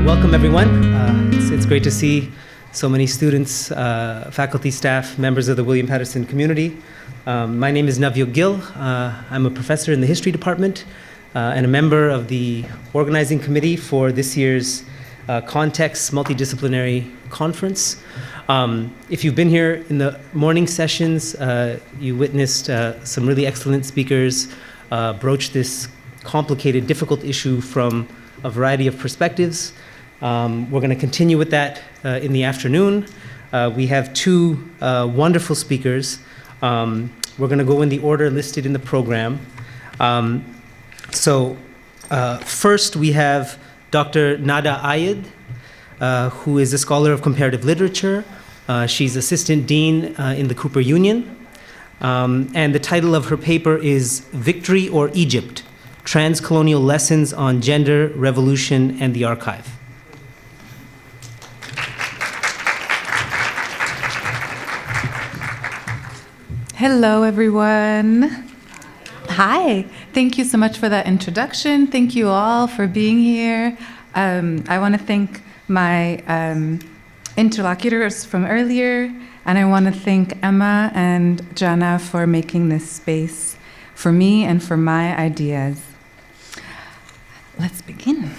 Welcome, everyone. It's great to see so many students, faculty, staff, members of the William Paterson community. My name is Navyo Gill. I'm a professor in the history department and a member of the organizing committee for this year's Context Multidisciplinary Conference. If you've been here in the morning sessions, you witnessed some really excellent speakers broach this complicated, difficult issue from a variety of perspectives. We're going to continue with that in the afternoon. We have two wonderful speakers. We're going to go in the order listed in the program. First we have Dr. Nada Ayed, who is a scholar of comparative literature. She's assistant dean in the Cooper Union. And the title of her paper is Victory or Egypt? Trans-Colonial Lessons on Gender, Revolution, and the Archive. Hello, everyone. Hi. Thank you so much for that introduction. Thank you all for being here. I want to thank my interlocutors from earlier, and I want to thank Emma and Johanna for making this space for me and for my ideas. Let's begin.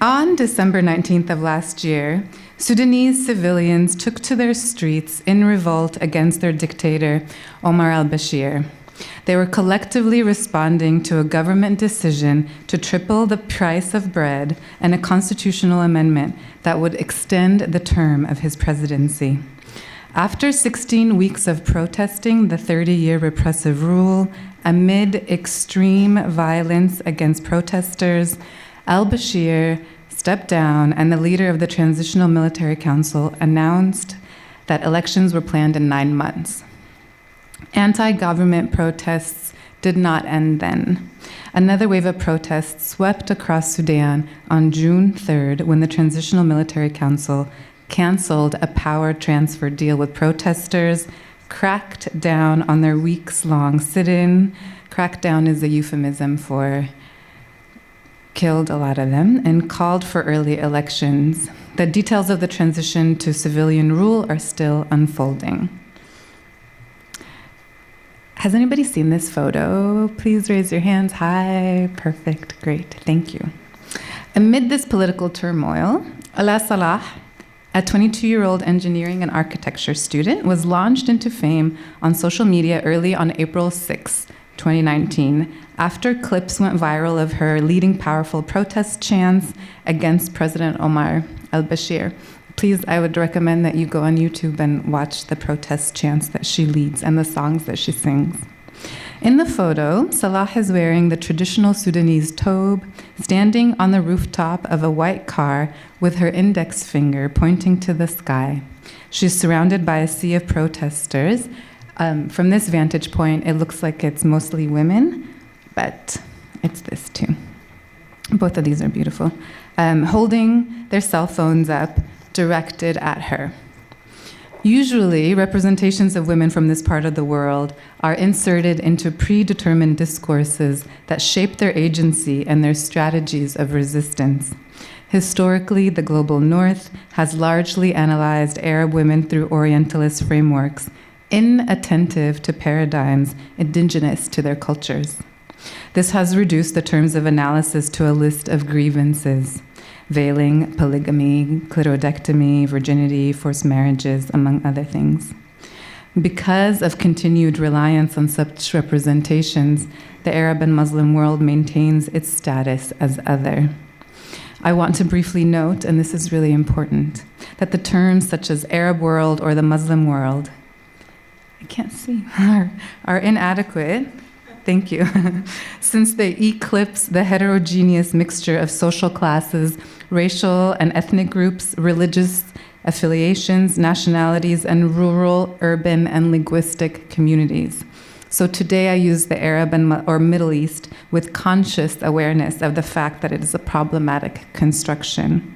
On December 19th of last year, Sudanese civilians took to their streets in revolt against their dictator, Omar al-Bashir. They were collectively responding to a government decision to triple the price of bread and a constitutional amendment that would extend the term of his presidency. After 16 weeks of protesting the 30-year repressive rule, amid extreme violence against protesters, al-Bashir stepped down, and the leader of the Transitional Military Council announced that elections were planned in 9 months. Anti-government protests did not end then. Another wave of protests swept across Sudan on June 3rd when the Transitional Military Council canceled a power transfer deal with protesters, cracked down on their weeks-long sit-in. Crackdown is a euphemism for killed a lot of them, and called for early elections. The details of the transition to civilian rule are still unfolding. Has anybody seen this photo? Please raise your hands. Hi, perfect, great, thank you. Amid this political turmoil, Ala Salah, a 22-year-old engineering and architecture student, was launched into fame on social media early on April 6, 2019, after clips went viral of her leading powerful protest chants against President Omar al-Bashir. Please, I would recommend that you go on YouTube and watch the protest chants that she leads and the songs that she sings. In the photo, Salah is wearing the traditional Sudanese tobe, standing on the rooftop of a white car with her index finger pointing to the sky. She's surrounded by a sea of protesters. From this vantage point, it looks like it's mostly women, but it's this too. Both of these are beautiful. Holding their cell phones up, directed at her. Usually, representations of women from this part of the world are inserted into predetermined discourses that shape their agency and their strategies of resistance. Historically, the global North has largely analyzed Arab women through Orientalist frameworks, inattentive to paradigms indigenous to their cultures. This has reduced the terms of analysis to a list of grievances: veiling, polygamy, clitoridectomy, virginity, forced marriages, among other things. Because of continued reliance on such representations, the Arab and Muslim world maintains its status as other. I want to briefly note, and this is really important, that the terms such as Arab world or the Muslim world, I can't see, are inadequate, thank you, since they eclipse the heterogeneous mixture of social classes, racial and ethnic groups, religious affiliations, nationalities, and rural, urban, and linguistic communities. So today I use the Arab or Middle East with conscious awareness of the fact that it is a problematic construction.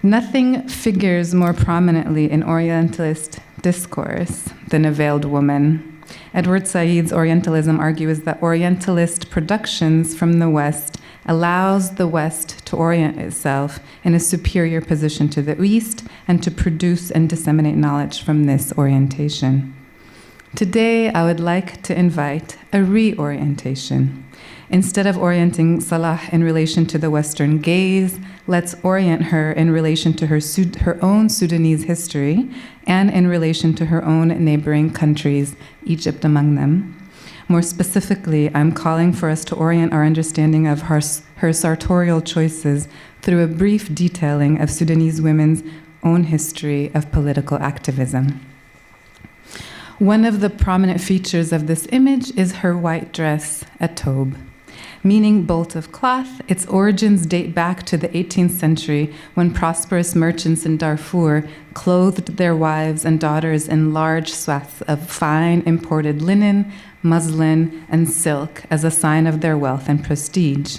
Nothing figures more prominently in Orientalist discourse than a veiled woman. Edward Said's Orientalism argues that Orientalist productions from the West allows the West to to orient itself in a superior position to the East and to produce and disseminate knowledge from this orientation. Today, I would like to invite a reorientation. Instead of orienting Salah in relation to the Western gaze, let's orient her in relation to her own Sudanese history and in relation to her own neighboring countries, Egypt among them. More specifically, I'm calling for us to orient our understanding of her sartorial choices through a brief detailing of Sudanese women's own history of political activism. One of the prominent features of this image is her white dress, a tobe. Meaning bolt of cloth, its origins date back to the 18th century when prosperous merchants in Darfur clothed their wives and daughters in large swaths of fine imported linen, muslin, and silk as a sign of their wealth and prestige.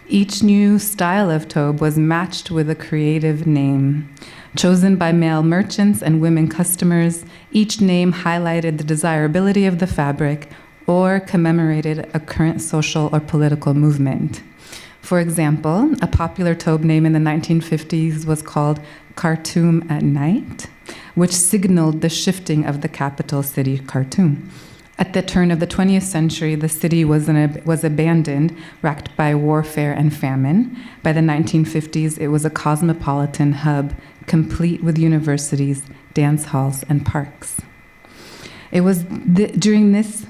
Each new style of tobe was matched with a creative name. Chosen by male merchants and women customers, each name highlighted the desirability of the fabric or commemorated a current social or political movement. For example, a popular tobe name in the 1950s was called Khartoum at Night, which signaled the shifting of the capital city, Khartoum. At the turn of the 20th century, the city was abandoned, racked by warfare and famine. By the 1950s, it was a cosmopolitan hub, complete with universities, dance halls, and parks. It was during this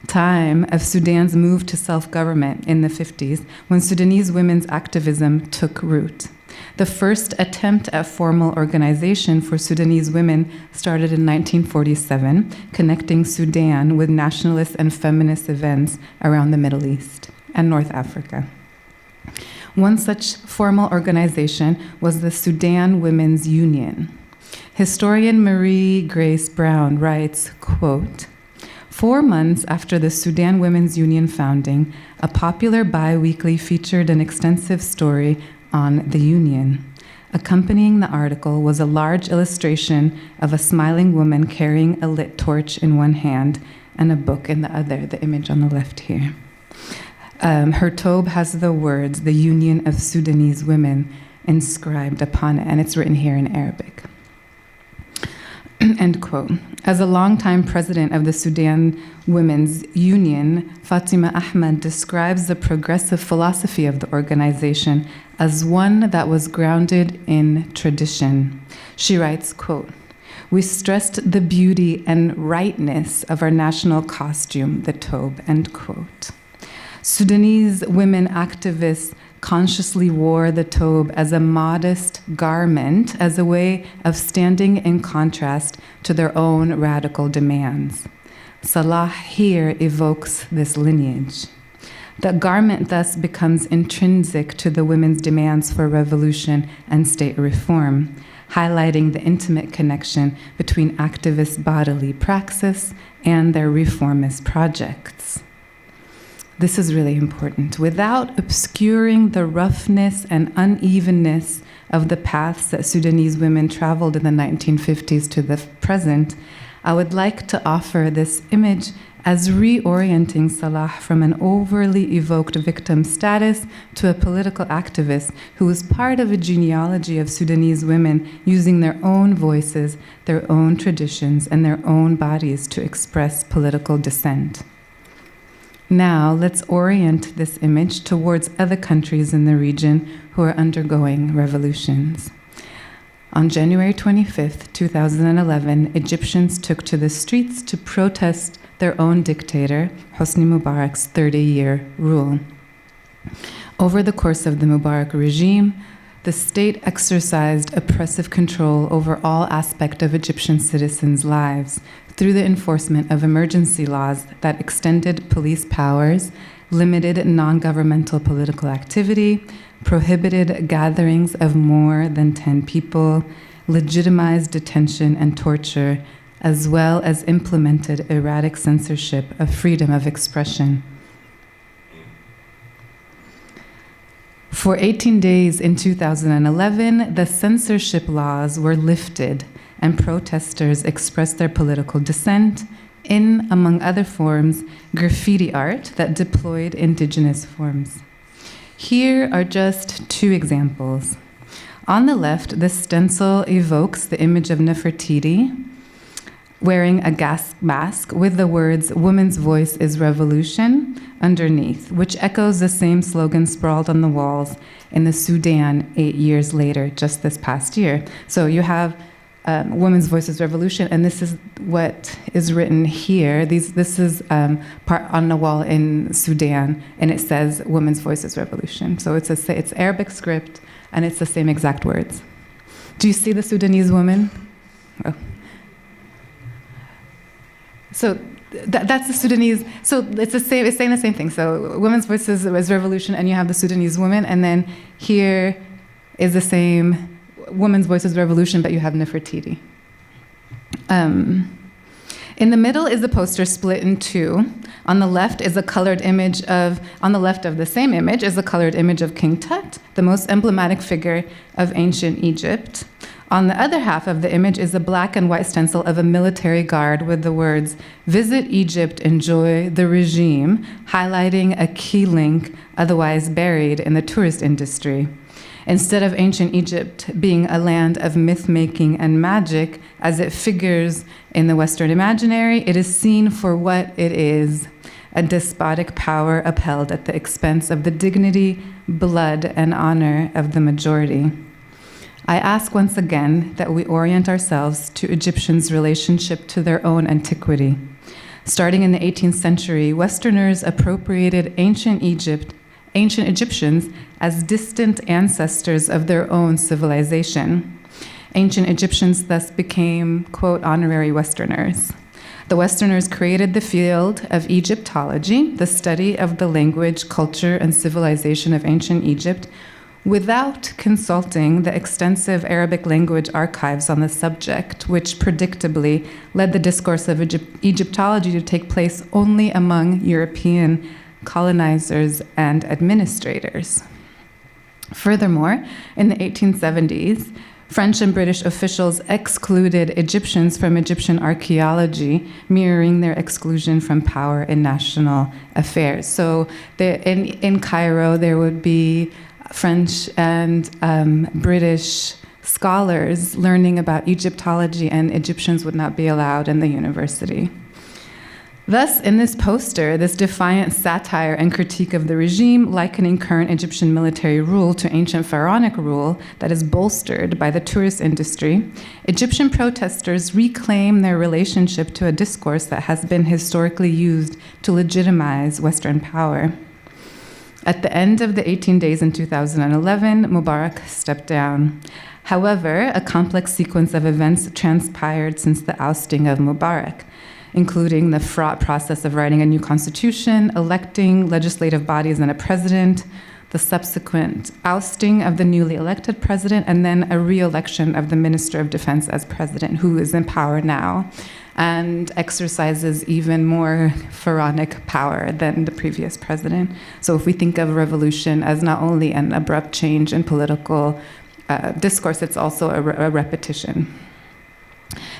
time of Sudan's move to self-government in the 50s when Sudanese women's activism took root. The first attempt at formal organization for Sudanese women started in 1947, connecting Sudan with nationalist and feminist events around the Middle East and North Africa. One such formal organization was the Sudan Women's Union. Historian Marie Grace Brown writes, quote, 4 months after the Sudan Women's Union founding, a popular bi-weekly featured an extensive story on the union. Accompanying the article was a large illustration of a smiling woman carrying a lit torch in one hand and a book in the other, the image on the left here. Her tobe has the words, "The Union of Sudanese Women," inscribed upon it, and it's written here in Arabic. End quote. As a longtime president of the Sudan Women's Union, Fatima Ahmed describes the progressive philosophy of the organization as one that was grounded in tradition. She writes, quote, "We stressed the beauty and rightness of our national costume, the tobe," end quote. Sudanese women activists consciously wore the tobe as a modest garment, as a way of standing in contrast to their own radical demands. Salah here evokes this lineage. The garment thus becomes intrinsic to the women's demands for revolution and state reform, highlighting the intimate connection between activist bodily praxis and their reformist projects. This is really important. Without obscuring the roughness and unevenness of the paths that Sudanese women traveled in the 1950s to the present, I would like to offer this image as reorienting Salah from an overly evoked victim status to a political activist who was part of a genealogy of Sudanese women using their own voices, their own traditions, and their own bodies to express political dissent. Now, let's orient this image towards other countries in the region who are undergoing revolutions. On January 25th, 2011, Egyptians took to the streets to protest their own dictator, Hosni Mubarak's 30-year rule. Over the course of the Mubarak regime, the state exercised oppressive control over all aspects of Egyptian citizens' lives through the enforcement of emergency laws that extended police powers, limited non-governmental political activity, prohibited gatherings of more than 10 people, legitimized detention and torture, as well as implemented erratic censorship of freedom of expression. For 18 days in 2011, the censorship laws were lifted and protesters expressed their political dissent in, among other forms, graffiti art that deployed indigenous forms. Here are just two examples. On the left, the stencil evokes the image of Nefertiti wearing a gas mask with the words, "Woman's voice is revolution," underneath, which echoes the same slogan sprawled on the walls in the Sudan 8 years later, just this past year. So you have Women's Voice is Revolution, and this is what is written here. This is part on the wall in Sudan, and it says Women's Voice is Revolution. So it's Arabic script, and it's the same exact words. Do you see the Sudanese women? Oh. So that's the Sudanese. So it's the same. It's saying the same thing. So Women's Voice is Revolution, and you have the Sudanese women, and then here is the same Women's Voice is Revolution, but you have Nefertiti. In the middle is the poster split in two. On the left is a colored image of, on the left of the same image is a colored image of King Tut, the most emblematic figure of ancient Egypt. On the other half of the image is a black and white stencil of a military guard with the words, "Visit Egypt, enjoy the regime," highlighting a key link otherwise buried in the tourist industry. Instead of ancient Egypt being a land of myth-making and magic, as it figures in the Western imaginary, it is seen for what it is, a despotic power upheld at the expense of the dignity, blood, and honor of the majority. I ask once again that we orient ourselves to Egyptians' relationship to their own antiquity. Starting in the 18th century, Westerners appropriated ancient Egyptians as distant ancestors of their own civilization. Ancient Egyptians thus became, quote, honorary Westerners. The Westerners created the field of Egyptology, the study of the language, culture, and civilization of ancient Egypt, without consulting the extensive Arabic language archives on the subject, which predictably led the discourse of Egyptology to take place only among European colonizers and administrators. Furthermore, in the 1870s, French and British officials excluded Egyptians from Egyptian archaeology, mirroring their exclusion from power in national affairs. So in Cairo, there would be French and British scholars learning about Egyptology, and Egyptians would not be allowed in the university. Thus, in this poster, this defiant satire and critique of the regime, likening current Egyptian military rule to ancient pharaonic rule that is bolstered by the tourist industry, Egyptian protesters reclaim their relationship to a discourse that has been historically used to legitimize Western power. At the end of the 18 days in 2011, Mubarak stepped down. However, a complex sequence of events transpired since the ousting of Mubarak, including the fraught process of writing a new constitution, electing legislative bodies and a president, the subsequent ousting of the newly elected president, and then a re-election of the Minister of Defense as president, who is in power now and exercises even more pharaonic power than the previous president. So if we think of revolution as not only an abrupt change in political discourse, it's also a repetition.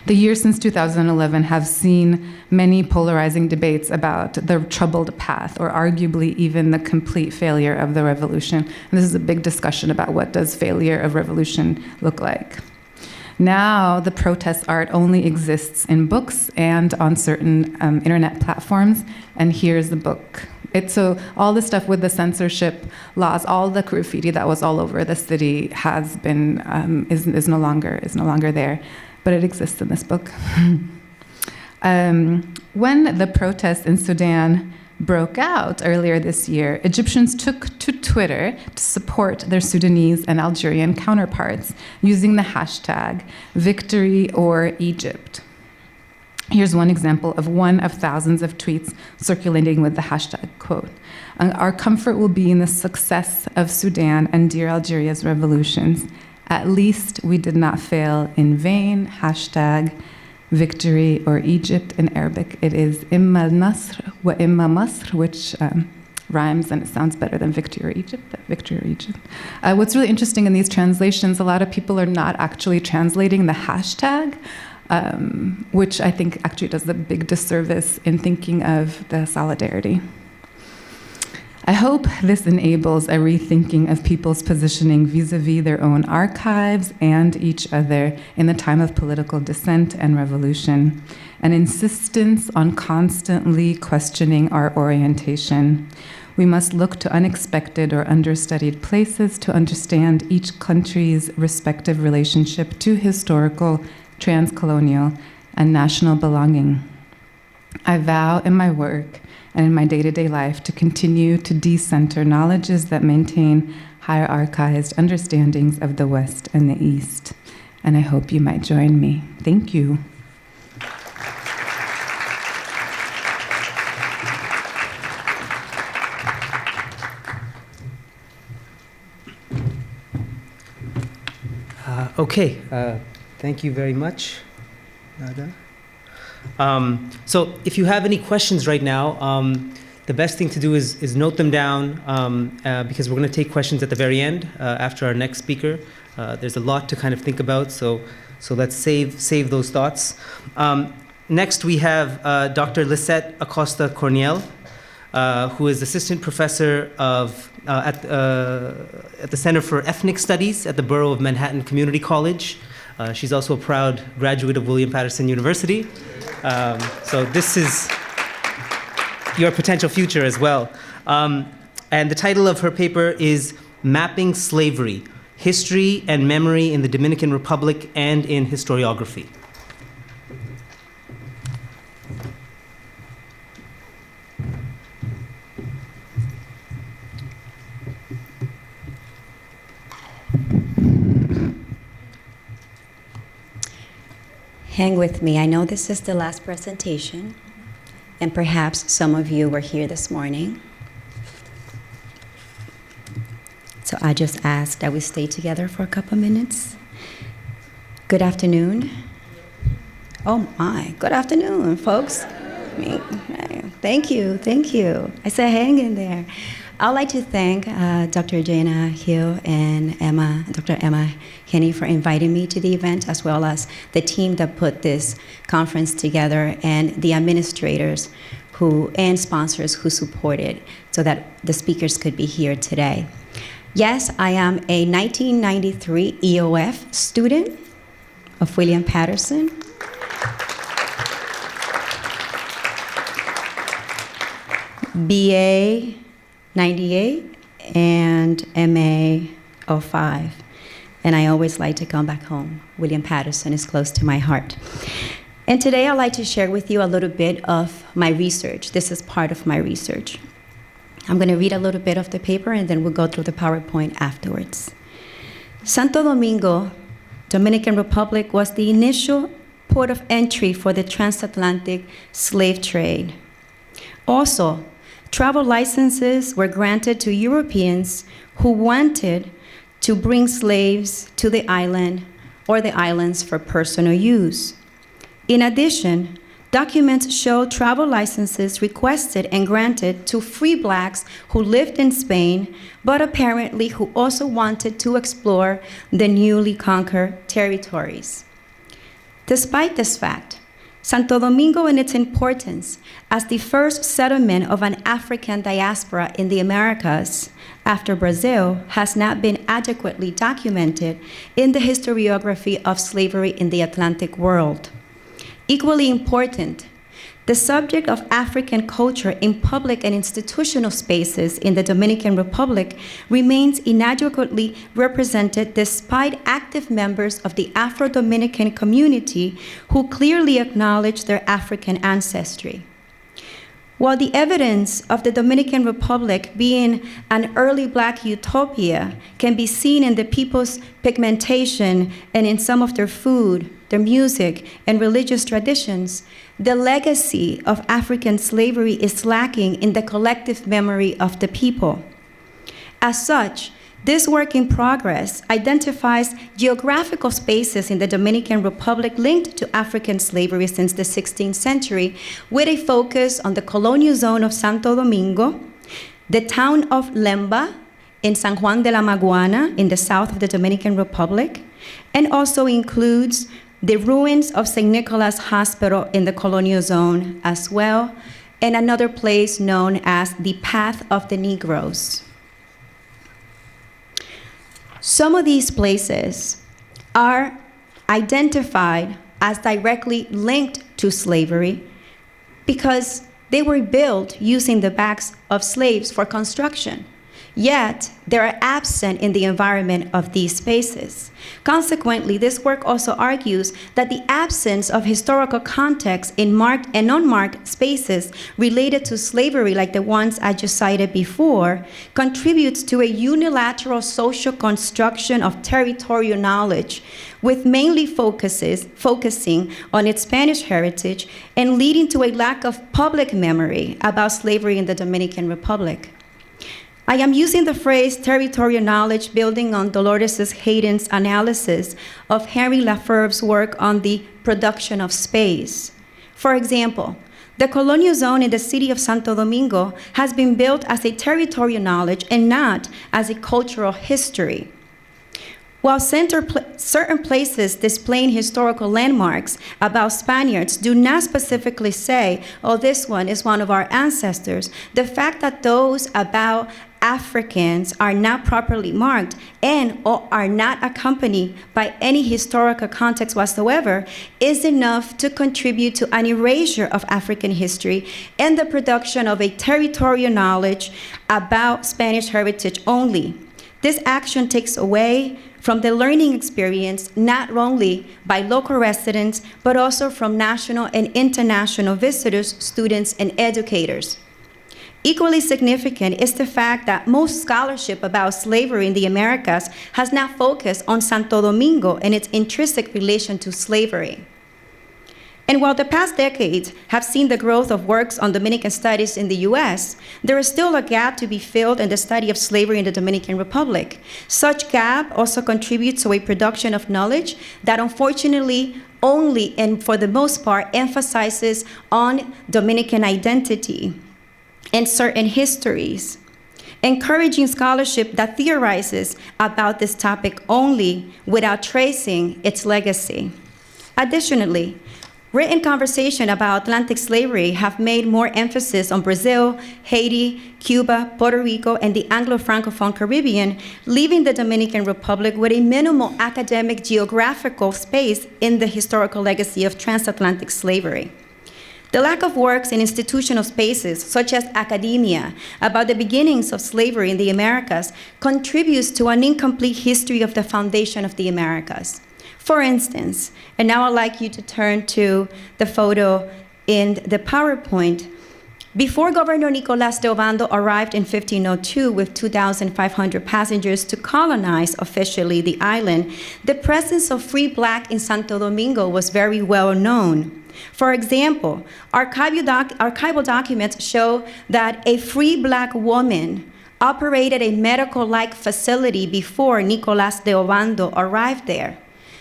The years since 2011 have seen many polarizing debates about the troubled path, or arguably even the complete failure of the revolution. And this is a big discussion about what does failure of revolution look like. Now, the protest art only exists in books and on certain internet platforms, and here's the book. So all the stuff with the censorship laws, all the graffiti that was all over the city has been is no longer there. But it exists in this book. When the protests in Sudan broke out earlier this year, Egyptians took to Twitter to support their Sudanese and Algerian counterparts using the hashtag #VictoryOrEgypt. Here's one example of one of thousands of tweets circulating with the hashtag, quote, "Our comfort will be in the success of Sudan and dear Algeria's revolutions. At least we did not fail in vain. Hashtag Victory or Egypt." In Arabic, it is Imma Nasr wa Imma Masr, which rhymes and it sounds better than Victory or Egypt, but Victory or Egypt. What's really interesting in these translations, a lot of people are not actually translating the hashtag, which I think actually does a big disservice in thinking of the solidarity. I hope this enables a rethinking of people's positioning vis-a-vis their own archives and each other in the time of political dissent and revolution, an insistence on constantly questioning our orientation. We must look to unexpected or understudied places to understand each country's respective relationship to historical, transcolonial, and national belonging. I vow in my work and in my day-to-day life to continue to decenter knowledges that maintain hierarchized understandings of the West and the East. And I hope you might join me. Thank you. Okay, thank you very much, Nada. So if you have any questions right now, the best thing to do is note them down because we're going to take questions at the very end after our next speaker. There's a lot to kind of think about, so let's save those thoughts. Next we have Dr. Lissette Acosta Corniel, who is assistant professor at the Center for Ethnic Studies at the Borough of Manhattan Community College. She's also a proud graduate of William Paterson University. So this is your potential future as well. And the title of her paper is Mapping Slavery, History and Memory in the Dominican Republic and in Historiography. Hang with me. I know this is the last presentation, and perhaps some of you were here this morning. So I just ask that we stay together for a couple minutes. Good afternoon. Oh my, good afternoon, folks. Thank you, thank you. I said hang in there. I'd like to thank Dr. Johanna Hill and Dr. Emma Henny for inviting me to the event, as well as the team that put this conference together and the administrators and sponsors who supported so that the speakers could be here today. Yes, I am a 1993 EOF student of William Paterson. BA 98 and MA 05. And I always like to come back home. William Paterson is close to my heart. And today I'd like to share with you a little bit of my research. This is part of my research. I'm going to read a little bit of the paper and then we'll go through the PowerPoint afterwards. Santo Domingo, Dominican Republic, was the initial port of entry for the transatlantic slave trade. Also, travel licenses were granted to Europeans who wanted to bring slaves to the island or the islands for personal use. In addition, documents show travel licenses requested and granted to free blacks who lived in Spain, but apparently who also wanted to explore the newly conquered territories. Despite this fact, Santo Domingo and its importance as the first settlement of an African diaspora in the Americas after Brazil has not been adequately documented in the historiography of slavery in the Atlantic world. Equally important, the subject of African culture in public and institutional spaces in the Dominican Republic remains inadequately represented despite active members of the Afro-Dominican community who clearly acknowledge their African ancestry. While the evidence of the Dominican Republic being an early Black utopia can be seen in the people's pigmentation and in some of their food, their music, and religious traditions, the legacy of African slavery is lacking in the collective memory of the people. As such, this work in progress identifies geographical spaces in the Dominican Republic linked to African slavery since the 16th century, with a focus on the colonial zone of Santo Domingo, the town of Limba in San Juan de la Maguana in the south of the Dominican Republic, and also includes the ruins of St. Nicholas Hospital in the colonial zone as well, and another place known as the Path of the Negroes. Some of these places are identified as directly linked to slavery because they were built using the backs of slaves for construction. Yet, they are absent in the environment of these spaces. Consequently, this work also argues that the absence of historical context in marked and unmarked spaces related to slavery, like the ones I just cited before, contributes to a unilateral social construction of territorial knowledge, with mainly focusing on its Spanish heritage and leading to a lack of public memory about slavery in the Dominican Republic. I am using the phrase territorial knowledge building on Dolores Hayden's analysis of Henry Lafevere's work on the production of space. For example, the colonial zone in the city of Santo Domingo has been built as a territorial knowledge and not as a cultural history. While certain places displaying historical landmarks about Spaniards do not specifically say, oh, this one is one of our ancestors, the fact that those about Africans are not properly marked and or are not accompanied by any historical context whatsoever is enough to contribute to an erasure of African history and the production of a territorial knowledge about Spanish heritage only. This action takes away from the learning experience not only by local residents, but also from national and international visitors, students, and educators. Equally significant is the fact that most scholarship about slavery in the Americas has not focused on Santo Domingo and its intrinsic relation to slavery. And while the past decades have seen the growth of works on Dominican studies in the US, there is still a gap to be filled in the study of slavery in the Dominican Republic. Such gap also contributes to a production of knowledge that unfortunately only and for the most part emphasizes on Dominican identity and certain histories, encouraging scholarship that theorizes about this topic only without tracing its legacy. Additionally, written conversation about Atlantic slavery have made more emphasis on Brazil, Haiti, Cuba, Puerto Rico, and the Anglo-Francophone Caribbean, leaving the Dominican Republic with a minimal academic geographical space in the historical legacy of transatlantic slavery. The lack of works in institutional spaces, such as academia, about the beginnings of slavery in the Americas contributes to an incomplete history of the foundation of the Americas. For instance, and now I'd like you to turn to the photo in the PowerPoint. Before Governor Nicolás de Obando arrived in 1502 with 2,500 passengers to colonize officially the island, the presence of free Black in Santo Domingo was very well known. For example, archival documents show that a free Black woman operated a medical-like facility before Nicolás de Obando arrived there.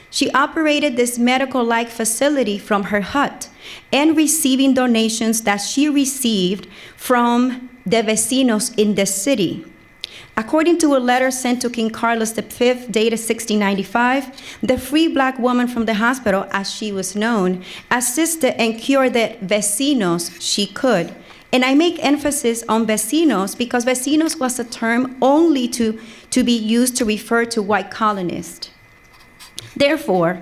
She operated this medical-like facility from her hut and receiving donations that she received from the vecinos in the city. According to a letter sent to King Carlos V, dated 1695, the free Black woman from the hospital, as she was known, assisted and cured the vecinos she could. And I make emphasis on vecinos because vecinos was a term only to be used to refer to white colonists. Therefore,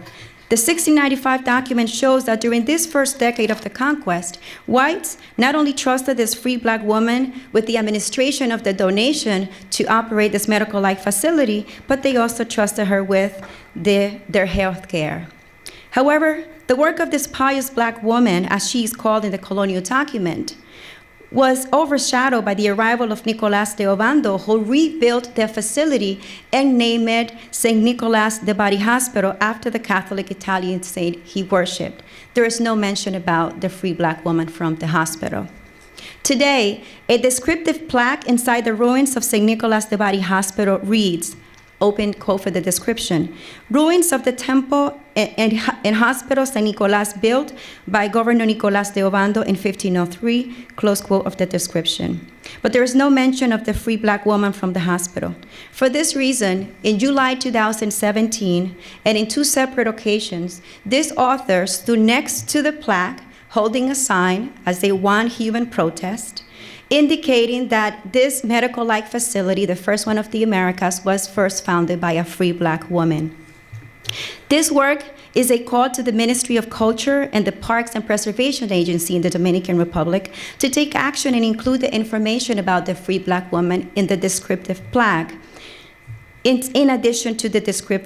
the 1695 document shows that during this first decade of the conquest, whites not only trusted this free Black woman with the administration of the donation to operate this medical-like facility, but they also trusted her with their health care. However, the work of this pious Black woman, as she is called in the colonial document, was overshadowed by the arrival of Nicolás de Obando, who rebuilt the facility and named it St. Nicholas de Bari Hospital after the Catholic Italian saint he worshipped. There is no mention about the free Black woman from the hospital. Today, a descriptive plaque inside the ruins of St. Nicholas de Bari Hospital reads, open quote for the description, ruins of the temple and hospital St. Nicolas built by Governor Nicolás de Obando in 1503, close quote of the description. But there is no mention of the free Black woman from the hospital. For this reason, in July 2017, and in two separate occasions, this author stood next to the plaque holding a sign as they won human protest, indicating that this medical-like facility, the first one of the Americas, was first founded by a free Black woman. This work is a call to the Ministry of Culture and the Parks and Preservation Agency in the Dominican Republic to take action and include the information about the free Black woman in the descriptive plaque, in addition to the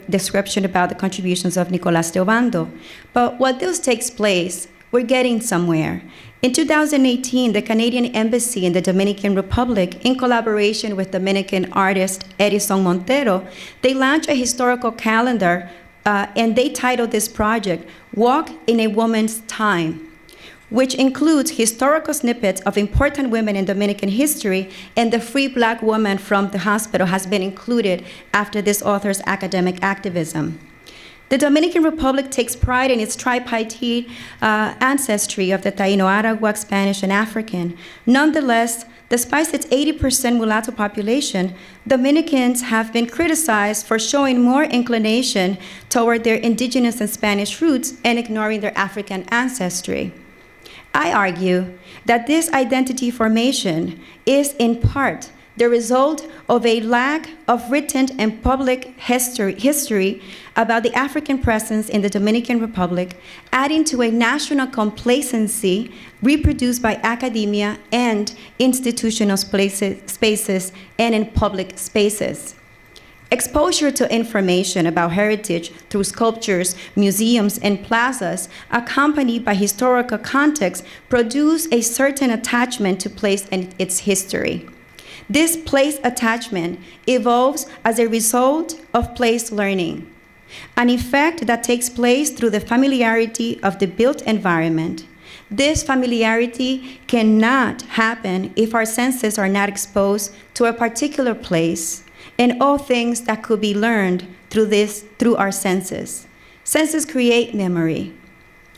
description about the contributions of Nicolás de Obando. But while this takes place, we're getting somewhere. In 2018, the Canadian Embassy in the Dominican Republic, in collaboration with Dominican artist Edison Montero, they launched a historical calendar, and they titled this project, Walk in a Woman's Time, which includes historical snippets of important women in Dominican history, and the free Black woman from the hospital has been included after this author's academic activism. The Dominican Republic takes pride in its tripartite ancestry of the Taino, Arawak, Spanish, and African. Nonetheless, despite its 80% mulatto population, Dominicans have been criticized for showing more inclination toward their indigenous and Spanish roots and ignoring their African ancestry. I argue that this identity formation is in part the result of a lack of written and public history about the African presence in the Dominican Republic, adding to a national complacency reproduced by academia and institutional spaces and in public spaces. Exposure to information about heritage through sculptures, museums, and plazas, accompanied by historical context, produce a certain attachment to place and its history. This place attachment evolves as a result of place learning, an effect that takes place through the familiarity of the built environment. This familiarity cannot happen if our senses are not exposed to a particular place and all things that could be learned through our senses. Senses create memory,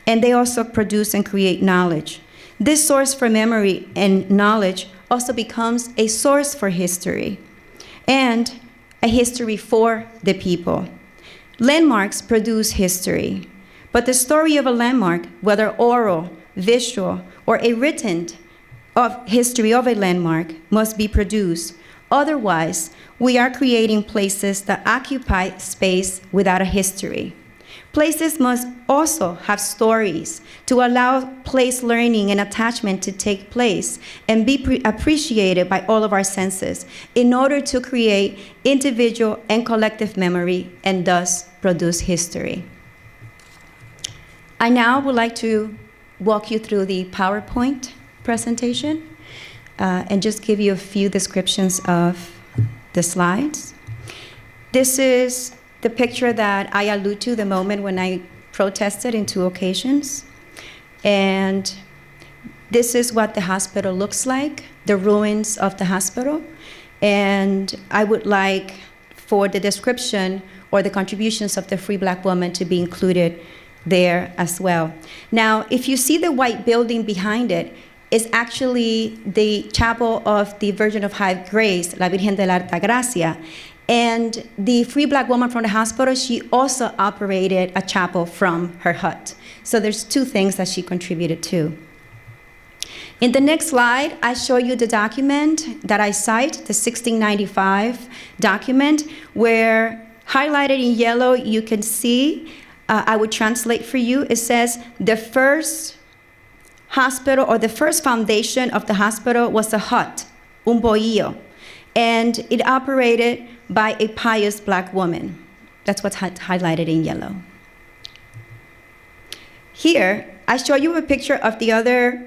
and they also produce and create knowledge. This source for memory and knowledge also becomes a source for history, and a history for the people. Landmarks produce history, but the story of a landmark, whether oral, visual, or a written history of a landmark, must be produced. Otherwise, we are creating places that occupy space without a history. Places must also have stories to allow place learning and attachment to take place and be appreciated by all of our senses in order to create individual and collective memory and thus produce history. I now would like to walk you through the PowerPoint presentation and just give you a few descriptions of the slides. This is the picture that I allude to the moment when I protested in 2 occasions. And this is what the hospital looks like, the ruins of the hospital. And I would like for the description or the contributions of the free Black woman to be included there as well. Now, if you see the white building behind it, is actually the chapel of the Virgin of High Grace, La Virgen de la Alta Gracia. And the free Black woman from the hospital, she also operated a chapel from her hut. So there's 2 things that she contributed to. In the next slide, I show you the document that I cite, the 1695 document, where highlighted in yellow, you can see, I would translate for you, it says the first hospital or the first foundation of the hospital was a hut, un bohío, and it operated by a pious Black woman. That's what's highlighted in yellow. Here, I show you a picture of the other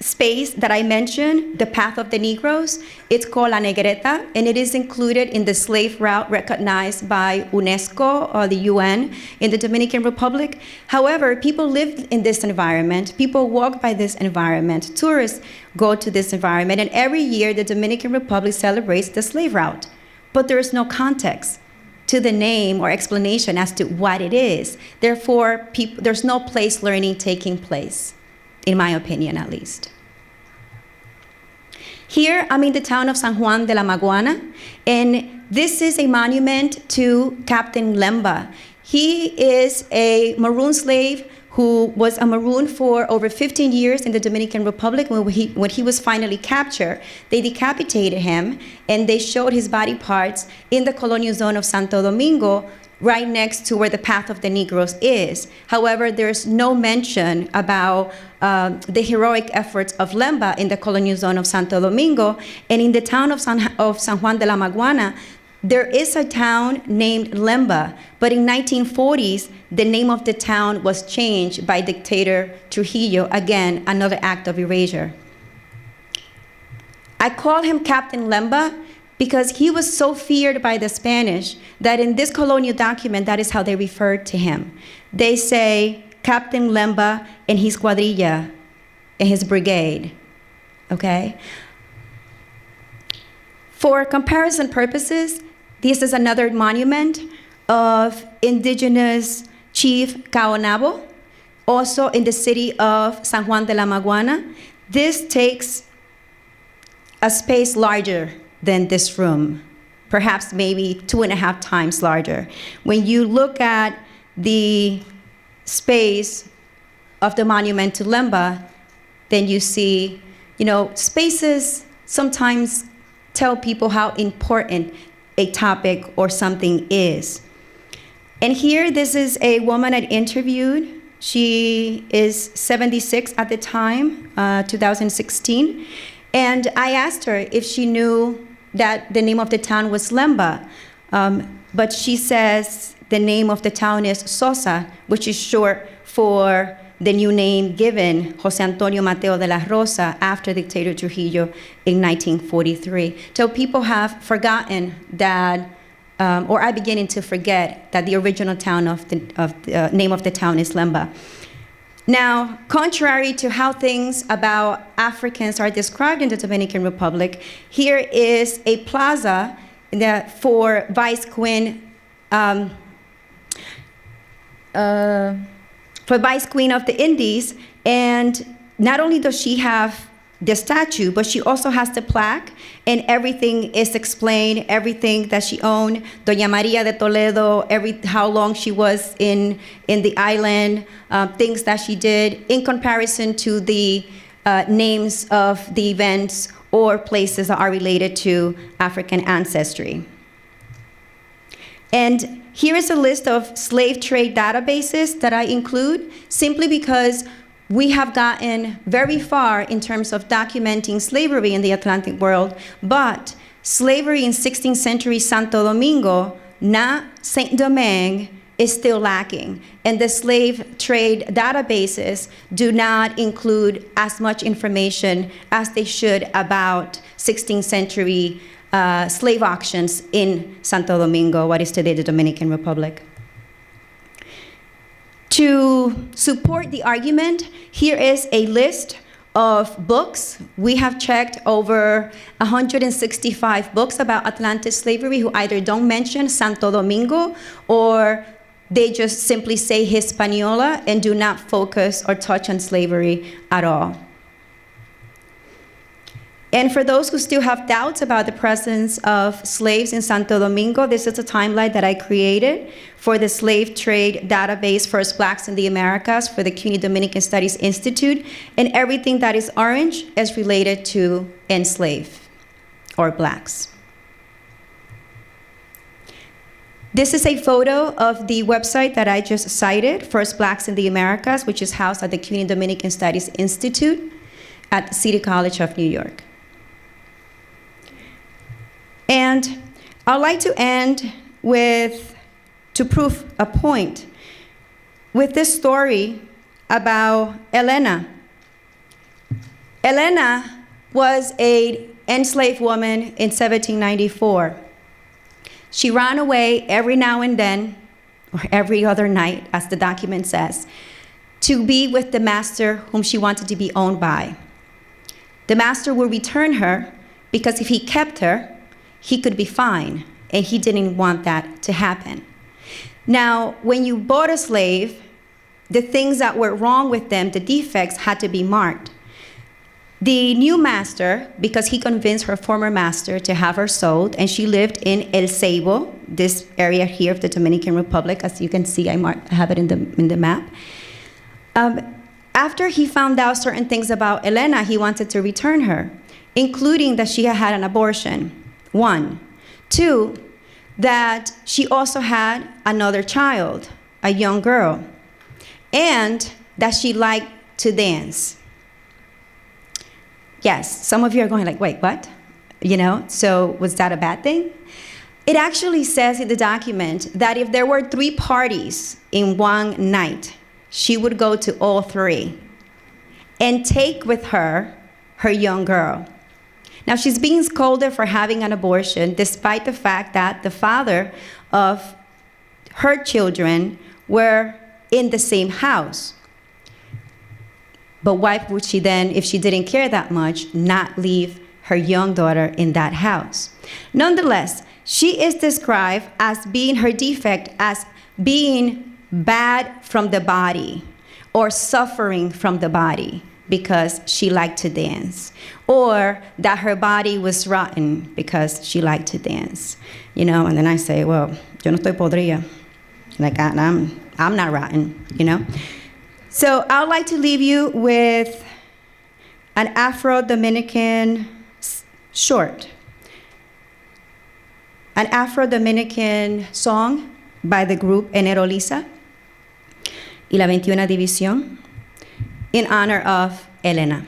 space that I mentioned, the Path of the Negroes. It's called La Negrita, and it is included in the slave route recognized by UNESCO or the UN in the Dominican Republic. However, people lived in this environment. People walk by this environment. Tourists go to this environment, and every year the Dominican Republic celebrates the slave route. But there is no context to the name or explanation as to what it is. Therefore, there's no place learning taking place, in my opinion at least. Here, I'm in the town of San Juan de la Maguana, and this is a monument to Captain Limba. He is a maroon slave who was a Maroon for over 15 years in the Dominican Republic. When he was finally captured, they decapitated him, and they showed his body parts in the colonial zone of Santo Domingo, right next to where the Path of the Negroes is. However, there's no mention about the heroic efforts of Limba in the colonial zone of Santo Domingo. And in the town of San Juan de la Maguana, there is a town named Limba, but in 1940s, the name of the town was changed by dictator Trujillo. Again, another act of erasure. I call him Captain Limba because he was so feared by the Spanish that in this colonial document, that is how they referred to him. They say Captain Limba and his cuadrilla, and his brigade, okay? For comparison purposes, this is another monument of indigenous chief Caonabo, also in the city of San Juan de la Maguana. This takes a space larger than this room, perhaps maybe 2.5 times larger. When you look at the space of the monument to Limba, then you see, spaces sometimes tell people how important a topic or something is. And here, this is a woman I interviewed. She is 76 at the time, 2016. And I asked her if she knew that the name of the town was Limba. But she says the name of the town is Sosa, which is short for the new name given, José Antonio Mateo de la Rosa, after dictator Trujillo in 1943. So people have forgotten that, or are beginning to forget that the original town name of the town is Limba. Now, contrary to how things about Africans are described in the Dominican Republic, here is a plaza for Vice Queen of the Indies, and not only does she have the statue, but she also has the plaque, and everything is explained, everything that she owned, Doña María de Toledo, how long she was in the island, things that she did, in comparison to the names of the events or places that are related to African ancestry. And here is a list of slave trade databases that I include, simply because we have gotten very far in terms of documenting slavery in the Atlantic world, but slavery in 16th century Santo Domingo, not Saint-Domingue, is still lacking. And the slave trade databases do not include as much information as they should about 16th century slave auctions in Santo Domingo, what is today the Dominican Republic. To support the argument, here is a list of books. We have checked over 165 books about Atlantic slavery who either don't mention Santo Domingo or they just simply say Hispaniola and do not focus or touch on slavery at all. And for those who still have doubts about the presence of slaves in Santo Domingo, this is a timeline that I created for the slave trade database, First Blacks in the Americas, for the CUNY Dominican Studies Institute, and everything that is orange is related to enslaved or blacks. This is a photo of the website that I just cited, First Blacks in the Americas, which is housed at the CUNY Dominican Studies Institute at City College of New York. And I'd like to end to prove a point, with this story about Elena. Elena was an enslaved woman in 1794. She ran away every now and then, or every other night, as the document says, to be with the master whom she wanted to be owned by. The master would return her because if he kept her, he could be fined, and he didn't want that to happen. Now, when you bought a slave, the things that were wrong with them, the defects, had to be marked. The new master, because he convinced her former master to have her sold, and she lived in El Ceibo, this area here of the Dominican Republic, as you can see, I have it in the map. After he found out certain things about Elena, he wanted to return her, including that she had had an abortion, 1. 2, that she also had another child, a young girl, and that she liked to dance. Yes, some of you are going like, wait, what? You know, so was that a bad thing? It actually says in the document that if there were 3 parties in one night, she would go to all 3 and take with her her young girl. Now, she's being scolded for having an abortion, despite the fact that the father of her children were in the same house. But why would she then, if she didn't care that much, not leave her young daughter in that house? Nonetheless, she is described as being, her defect as being bad from the body or suffering from the body because she liked to dance, or that her body was rotten because she liked to dance. You know, and then I say, well, yo no estoy podrida. Like, I'm not rotten, you know? So I would like to leave you with an Afro-Dominican short, an Afro-Dominican song by the group Enero Lisa y la 21 División in honor of Elena.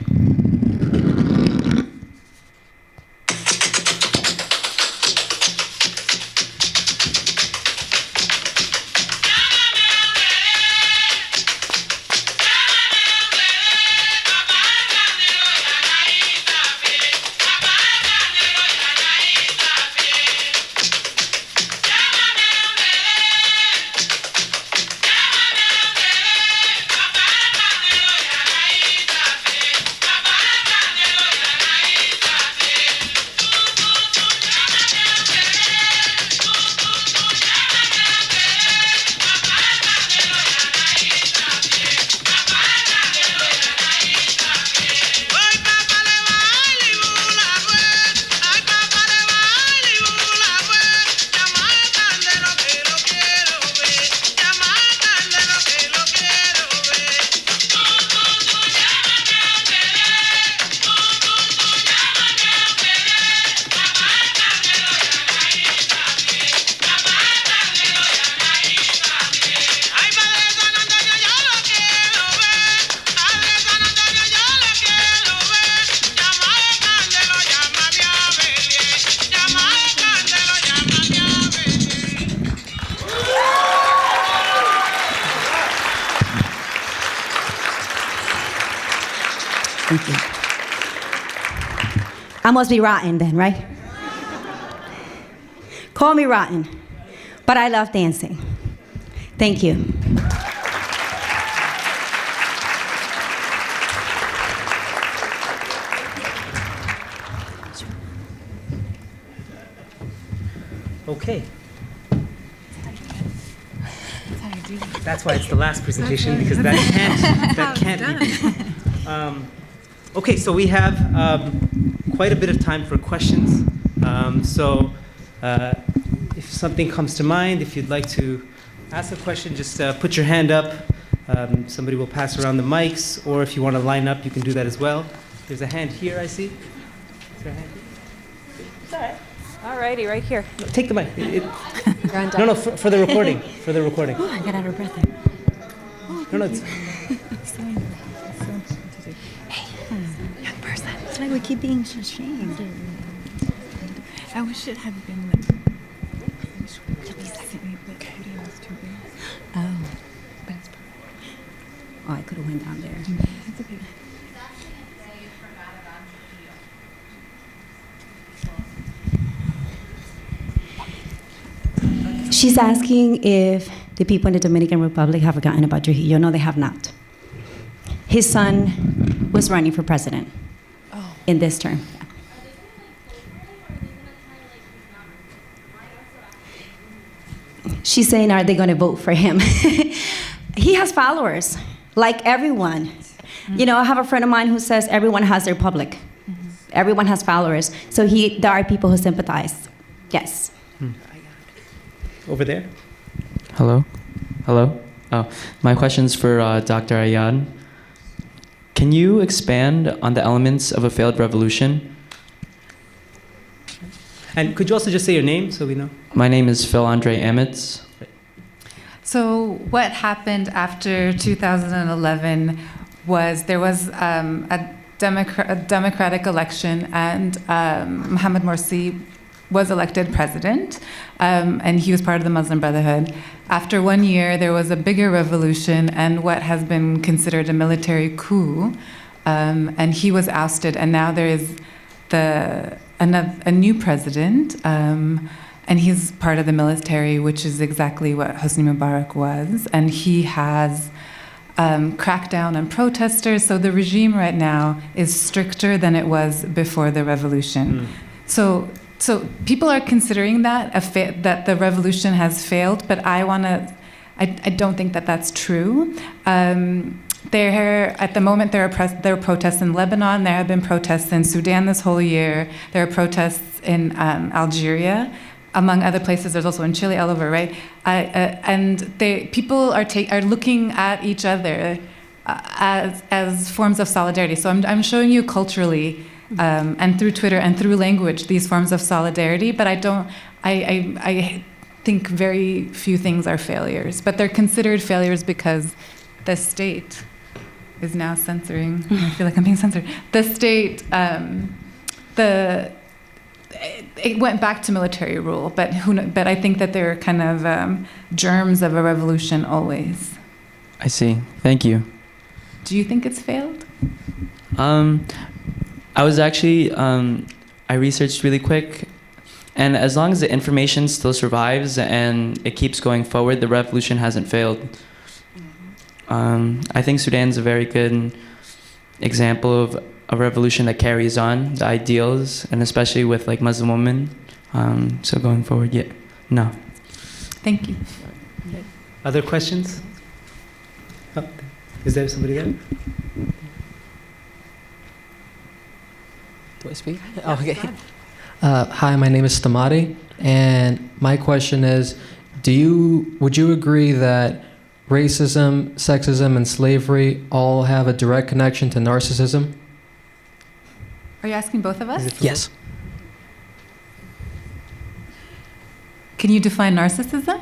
Thank you. I must be rotten then, right? Call me rotten, but I love dancing. Thank you. Okay. That's why it's the last presentation, because that can't be. Okay, so we have quite a bit of time for questions. If something comes to mind, if you'd like to ask a question, just put your hand up. Somebody will pass around the mics, or if you want to line up, you can do that as well. There's a hand here, I see. Is there a hand here? It's all right. All righty, right here. No, take the mic. No, for the recording. For the recording. Oh, I got out of breath there. No, it's... Hey, young person. It's like we keep being ashamed. I wish it had been like... Oh, but it's perfect. Oh, I could have went down there. That's okay. She's asking if the people in the Dominican Republic have forgotten about Trujillo. No, they have not. His son was running for president in this term. She's saying, are they going to vote for him? He has followers, like everyone. Mm-hmm. You know, I have a friend of mine who says everyone has their public. Mm-hmm. Everyone has followers. So there are people who sympathize. Yes. Over there. Hello? Hello? My question's for Dr. Ayad. Can you expand on the elements of a failed revolution? And could you also just say your name so we know? My name is Phil Andre Amitz. So what happened after 2011 was there was a democratic election, and Mohamed Morsi was elected president, and he was part of the Muslim Brotherhood. After 1 year, there was a bigger revolution and what has been considered a military coup, and he was ousted, and now there is a new president, and he's part of the military, which is exactly what Hosni Mubarak was, and he has cracked down on protesters. So the regime right now is stricter than it was before the revolution. So people are considering that that the revolution has failed, but I don't think that that's true. At the moment, there are protests in Lebanon. There have been protests in Sudan this whole year. There are protests in Algeria, among other places. There's also in Chile, all over, right? People are looking at each other as forms of solidarity. So I'm showing you culturally, and through Twitter and through language, these forms of solidarity. But I think very few things are failures. But they're considered failures because the state is now censoring. I feel like I'm being censored. The state, it went back to military rule, but I think that there are kind of germs of a revolution always. I see. Thank you. Do you think it's failed? I was actually, I researched really quick, and as long as the information still survives and it keeps going forward, the revolution hasn't failed. I think Sudan's a very good example of a revolution that carries on the ideals, and especially with like Muslim women. So going forward, yeah, no. Thank you. Other questions? Oh, is there somebody there? Do I speak? Oh, okay. Hi, my name is Stamati, and my question is, would you agree that racism, sexism, and slavery all have a direct connection to narcissism? Are you asking both of us? Yes. Can you define narcissism?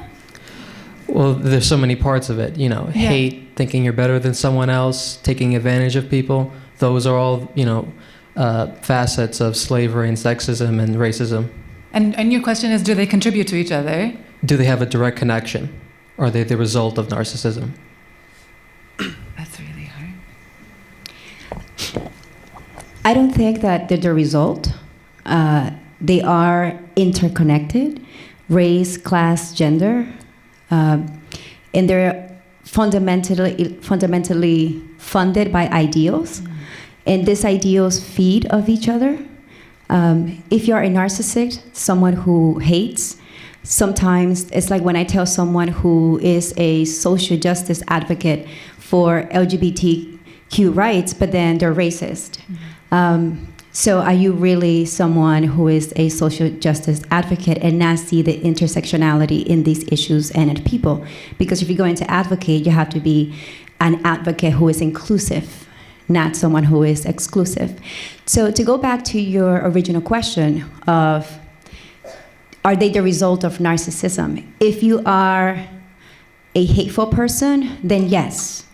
Well, there's so many parts of it. Hate, thinking you're better than someone else, taking advantage of people. Those are all, facets of slavery and sexism and racism. And your question is, do they contribute to each other? Do they have a direct connection? Or are they the result of narcissism? That's really hard. I don't think that they're the result. They are interconnected, race, class, gender, and they're fundamentally funded by ideals, and these ideals feed of each other. If you're a narcissist, someone who hates, sometimes it's like when I tell someone who is a social justice advocate for LGBTQ rights, but then they're racist. So are you really someone who is a social justice advocate and not see the intersectionality in these issues and in people? Because if you're going to advocate, you have to be an advocate who is inclusive, not someone who is exclusive. So to go back to your original question of, are they the result of narcissism? If you are a hateful person, then yes.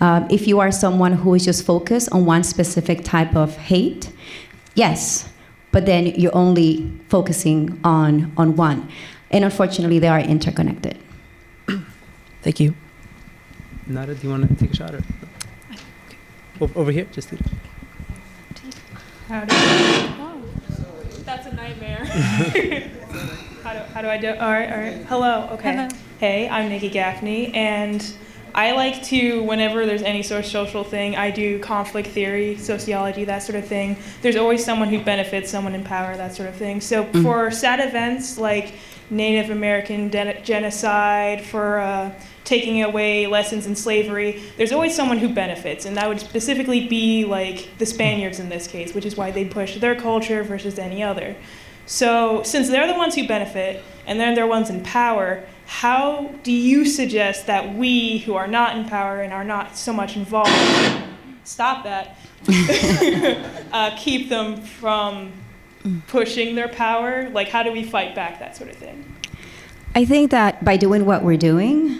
If you are someone who is just focused on one specific type of hate, yes. But then you're only focusing on one. And unfortunately, they are interconnected. Thank you. Nada, do you want to take a shot? Or? Over here, just do it. That's a nightmare. How do I do? All right. Hello. Okay. Hello. Hey, I'm Nikki Gaffney, and I like to, whenever there's any sort of social thing, I do conflict theory, sociology, that sort of thing. There's always someone who benefits, someone in power, that sort of thing. So for sad events like Native American genocide, for taking away lessons in slavery, there's always someone who benefits, and that would specifically be like the Spaniards in this case, which is why they push their culture versus any other. So since they're the ones who benefit, and they're the ones in power, how do you suggest that we who are not in power and are not so much involved, stop that, keep them from pushing their power? Like, how do we fight back, that sort of thing? I think that by doing what we're doing,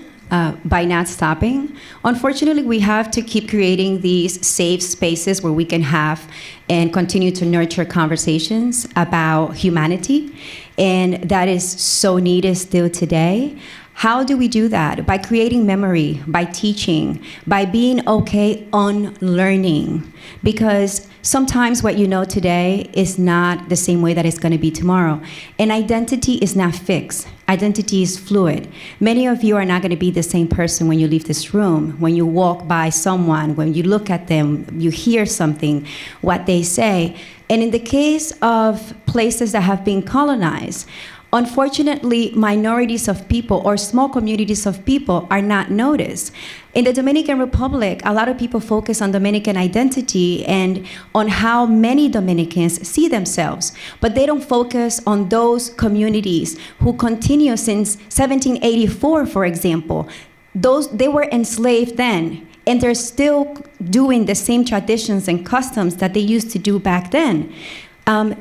by not stopping, unfortunately, we have to keep creating these safe spaces where we can have and continue to nurture conversations about humanity. And that is so needed still today. How do we do that? By creating memory, by teaching, by being okay unlearning. Because sometimes what you know today is not the same way that it's going to be tomorrow. And identity is not fixed. Identity is fluid. Many of you are not going to be the same person when you leave this room, when you walk by someone, when you look at them, you hear something, what they say. And in the case of places that have been colonized, unfortunately, minorities of people or small communities of people are not noticed. In the Dominican Republic, a lot of people focus on Dominican identity and on how many Dominicans see themselves, but they don't focus on those communities who continue since 1784, for example. They were enslaved then, and they're still doing the same traditions and customs that they used to do back then.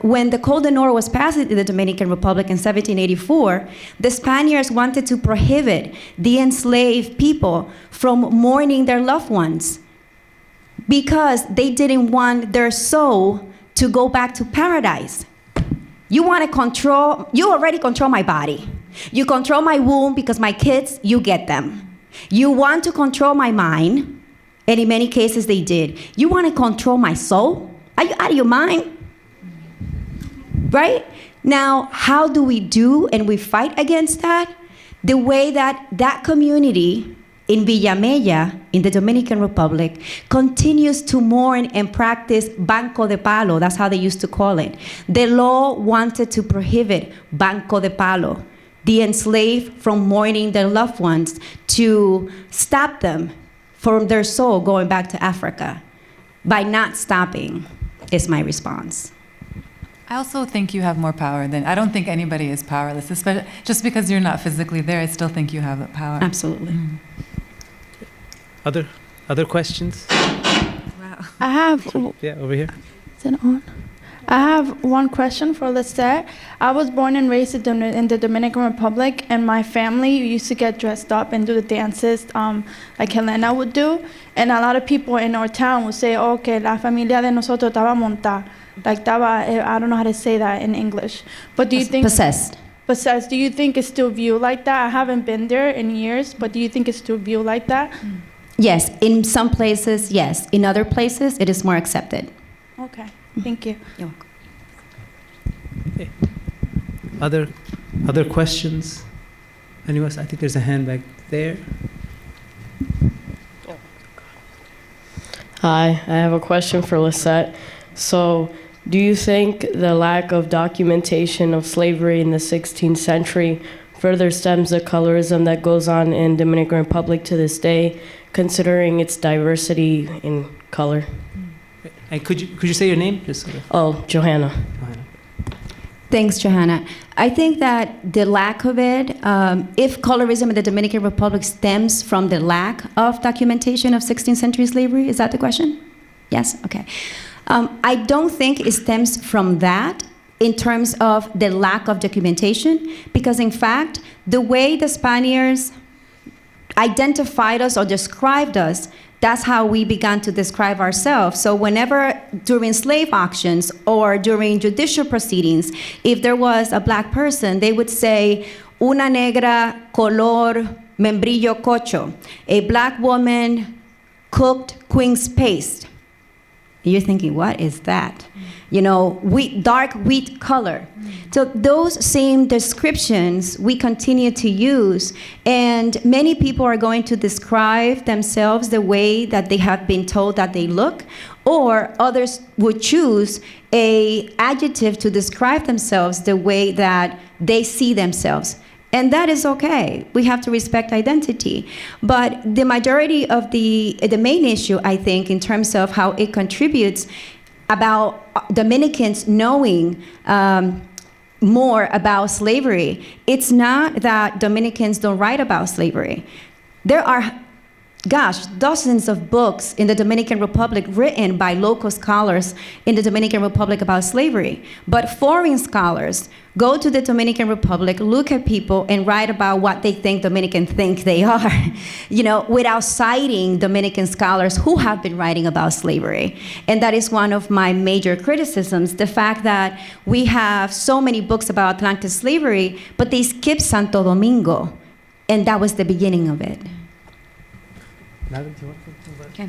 When the Code de Nor was passed in the Dominican Republic in 1784, the Spaniards wanted to prohibit the enslaved people from mourning their loved ones because they didn't want their soul to go back to paradise. You already control my body. You control my womb because my kids, you get them. You want to control my mind, and in many cases they did. You want to control my soul? Are you out of your mind? Right? Now, how do we do and we fight against that? The way that that community in Villamella, in the Dominican Republic, continues to mourn and practice Banco de Palo. That's how they used to call it. The law wanted to prohibit Banco de Palo, the enslaved from mourning their loved ones, to stop them from their soul going back to Africa. By not stopping is my response. I also think you have more power than, I don't think anybody is powerless, especially just because you're not physically there. I still think you have that power. Absolutely. Other questions? Wow. I have. Yeah, over here. Is it on? I have one question for Lissette. I was born and raised in the Dominican Republic, and my family used to get dressed up and do the dances like Elena would do. And a lot of people in our town would say, "Oh, que la familia de nosotros estaba montada." Like I don't know how to say that in English. But do you think Possessed. Possessed? Do you think it's still viewed like that? I haven't been there in years, but do you think it's still viewed like that? Yes, in some places, yes. In other places, it is more accepted. Okay, thank you. You're welcome. Okay. Other questions? Anyone? I think there's a hand back there. Hi, I have a question for Lissette. So, do you think the lack of documentation of slavery in the 16th century further stems the colorism that goes on in Dominican Republic to this day, considering its diversity in color? And could you say your name? Just sort of. Oh, Johanna. Thanks, Johanna. I think that the lack of it, if colorism in the Dominican Republic stems from the lack of documentation of 16th century slavery, is that the question? Yes? Okay. I don't think it stems from that in terms of the lack of documentation, because in fact, the way the Spaniards identified us or described us, that's how we began to describe ourselves. So whenever during slave auctions or during judicial proceedings, if there was a black person, they would say, una negra color membrillo cocho, a black woman cooked queen's paste. You're thinking, what is that? You know, dark wheat color. So those same descriptions we continue to use, and many people are going to describe themselves the way that they have been told that they look, or others would choose an adjective to describe themselves the way that they see themselves. And that is okay. We have to respect identity. But the majority of the main issue, I think, in terms of how it contributes about Dominicans knowing more about slavery. It's not that Dominicans don't write about slavery. There are, dozens of books in the Dominican Republic written by local scholars in the Dominican Republic about slavery. But foreign scholars go to the Dominican Republic, look at people, and write about what they think Dominicans think they are, without citing Dominican scholars who have been writing about slavery. And that is one of my major criticisms, the fact that we have so many books about Atlantic slavery, but they skip Santo Domingo, and that was the beginning of it. Okay.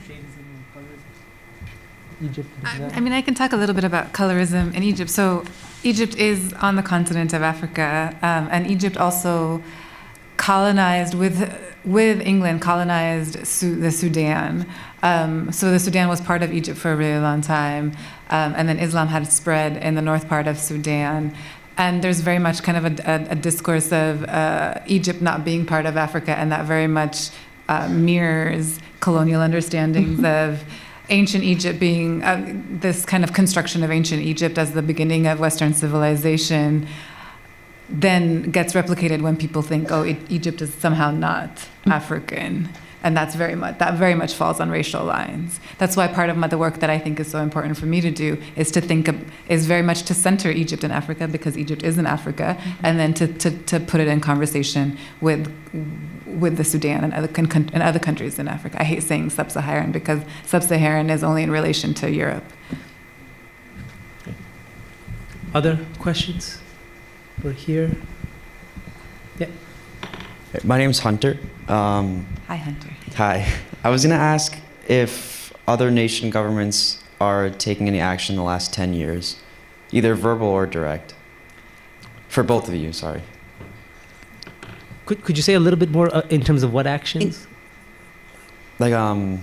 Egypt. I mean, I can talk a little bit about colorism in Egypt. So Egypt is on the continent of Africa, and Egypt also colonized with England, colonized the Sudan. So the Sudan was part of Egypt for a really long time, and then Islam had spread in the north part of Sudan. And there's very much kind of a discourse of Egypt not being part of Africa, and that very much mirrors colonial understandings of ancient Egypt being this kind of construction of ancient Egypt as the beginning of Western civilization, then gets replicated when people think, oh, Egypt is somehow not African. And that very much falls on racial lines. That's why part of the work that I think is so important for me to do is is very much to center Egypt in Africa, because Egypt is in Africa, and then to put it in conversation with the Sudan and other countries in Africa. I hate saying sub-Saharan, because sub-Saharan is only in relation to Europe. Other questions? We're here. Yeah. My name's Hunter. Hi, Hunter. Hi. I was going to ask if other nation governments are taking any action in the last 10 years, either verbal or direct. For both of you, sorry. Could you say a little bit more in terms of what actions? Like, I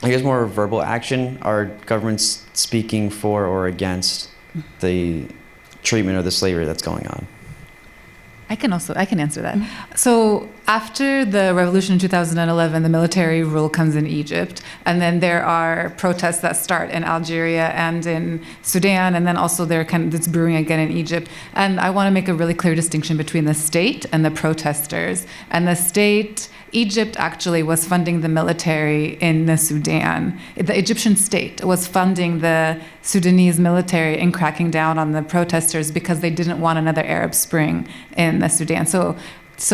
guess more verbal action. Are governments speaking for or against the treatment of the slavery that's going on? I can answer that. So after the revolution in 2011, the military rule comes in Egypt, and then there are protests that start in Algeria and in Sudan, and then also it's brewing again in Egypt. And I want to make a really clear distinction between the state and the protesters. And the state, Egypt actually was funding the military in the Sudan. The Egyptian state was funding the Sudanese military in cracking down on the protesters because they didn't want another Arab Spring in the Sudan. So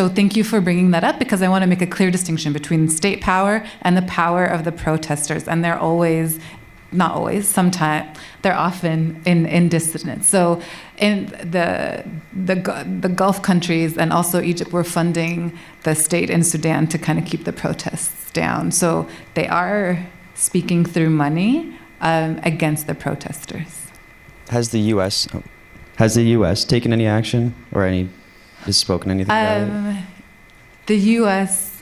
thank you for bringing that up, because I want to make a clear distinction between state power and the power of the protesters. And they're always, not always, sometimes, they're often in dissonance. So in the Gulf countries and also Egypt were funding the state in Sudan to kind of keep the protests down. So they are speaking through money against the protesters. Has the U.S. taken any action or has spoken anything about it? The U.S.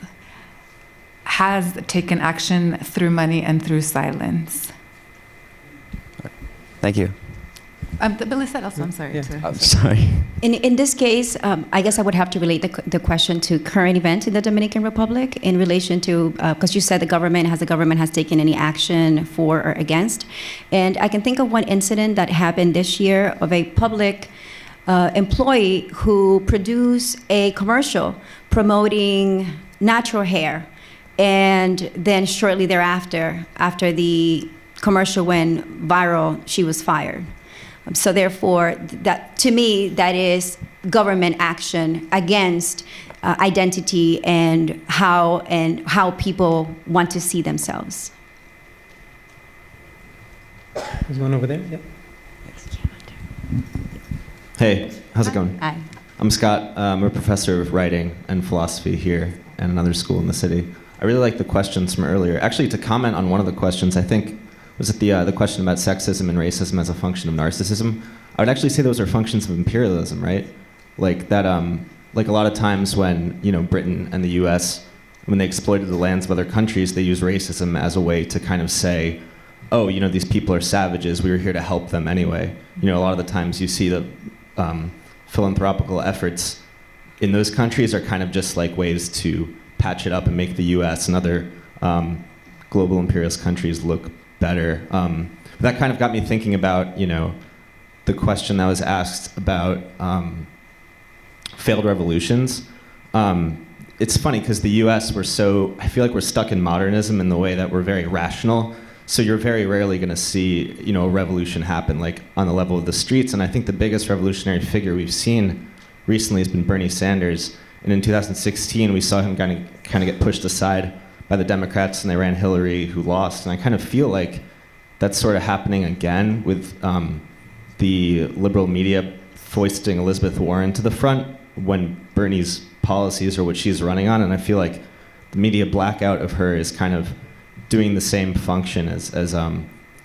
has taken action through money and through silence. Thank you. But Lissette also, I'm sorry. Yeah. I'm sorry. In this case, I guess I would have to relate the question to current events in the Dominican Republic in relation to, because you said the government has taken any action for or against. And I can think of one incident that happened this year of a public employee who produced a commercial promoting natural hair. And then shortly thereafter, after the commercial went viral, she was fired. So therefore, that to me, that is government action against identity and how people want to see themselves. There's one over there. Yep. Hey, how's it going? Hi. I'm Scott. I'm a professor of writing and philosophy here at another school in the city. I really like the questions from earlier. Actually, to comment on one of the questions, I think, was it the question about sexism and racism as a function of narcissism? I would actually say those are functions of imperialism, right? Like that, like a lot of times when, Britain and the US, when they exploited the lands of other countries, they used racism as a way to kind of say, oh, these people are savages, we were here to help them anyway. A lot of the times you see that philanthropical efforts in those countries are kind of just like ways to patch it up and make the US and other global imperialist countries look better. That kind of got me thinking about, the the question that was asked about failed revolutions. It's funny because the US, I feel like we're stuck in modernism in the way that we're very rational. So you're very rarely going to see, a revolution happen like on the level of the streets. And I think the biggest revolutionary figure we've seen recently has been Bernie Sanders. And in 2016, we saw him kind of get pushed aside by the Democrats, and they ran Hillary, who lost. And I kind of feel like that's sort of happening again with the liberal media foisting Elizabeth Warren to the front when Bernie's policies are what she's running on. And I feel like the media blackout of her is kind of doing the same function as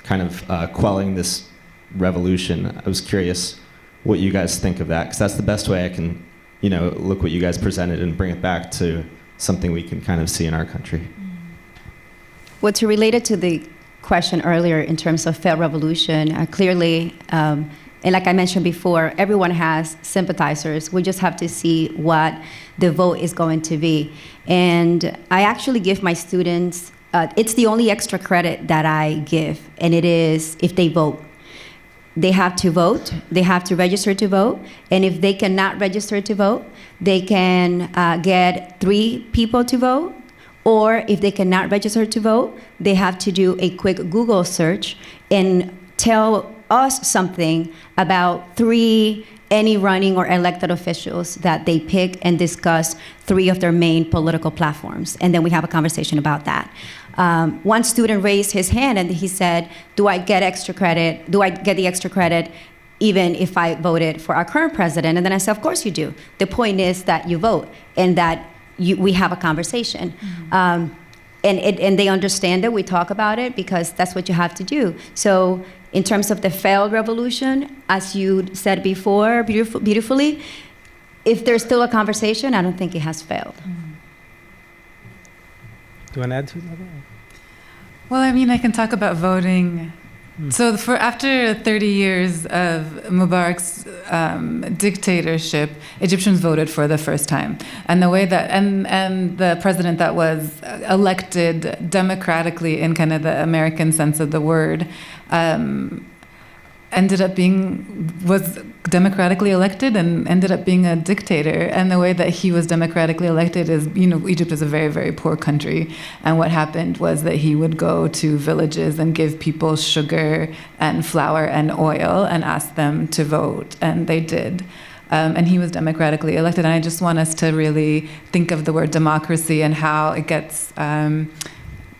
kind of quelling this revolution. I was curious what you guys think of that, because that's the best way I can, look what you guys presented and bring it back to something we can kind of see in our country. Well, to relate it to the question earlier in terms of failed revolution, clearly, and like I mentioned before, everyone has sympathizers. We just have to see what the vote is going to be. And I actually give my students, it's the only extra credit that I give, and it is if they vote. They have to vote, they have to register to vote, and if they cannot register to vote, they can get 3 people to vote, or if they cannot register to vote, they have to do a quick Google search and tell us something about 3 any running or elected officials that they pick and discuss 3 of their main political platforms. And then we have a conversation about that. One student raised his hand and he said, do I get extra credit? Do I get the extra credit even if I voted for our current president? And then I said, of course you do. The point is that you vote and that we have a conversation. Mm-hmm. And they understand it, we talk about it, because that's what you have to do. So in terms of the failed revolution, as you said before, beautifully, if there's still a conversation, I don't think it has failed. Do you want to add to that? Well, I mean, I can talk about voting. So after 30 years of Mubarak's dictatorship, Egyptians voted for the first time. And the way that, and the president that was elected democratically in kind of the American sense of the word, was democratically elected and ended up being a dictator. And the way that he was democratically elected is, Egypt is a very, very poor country. And what happened was that he would go to villages and give people sugar and flour and oil and ask them to vote. And they did. And he was democratically elected. And I just want us to really think of the word democracy and how it gets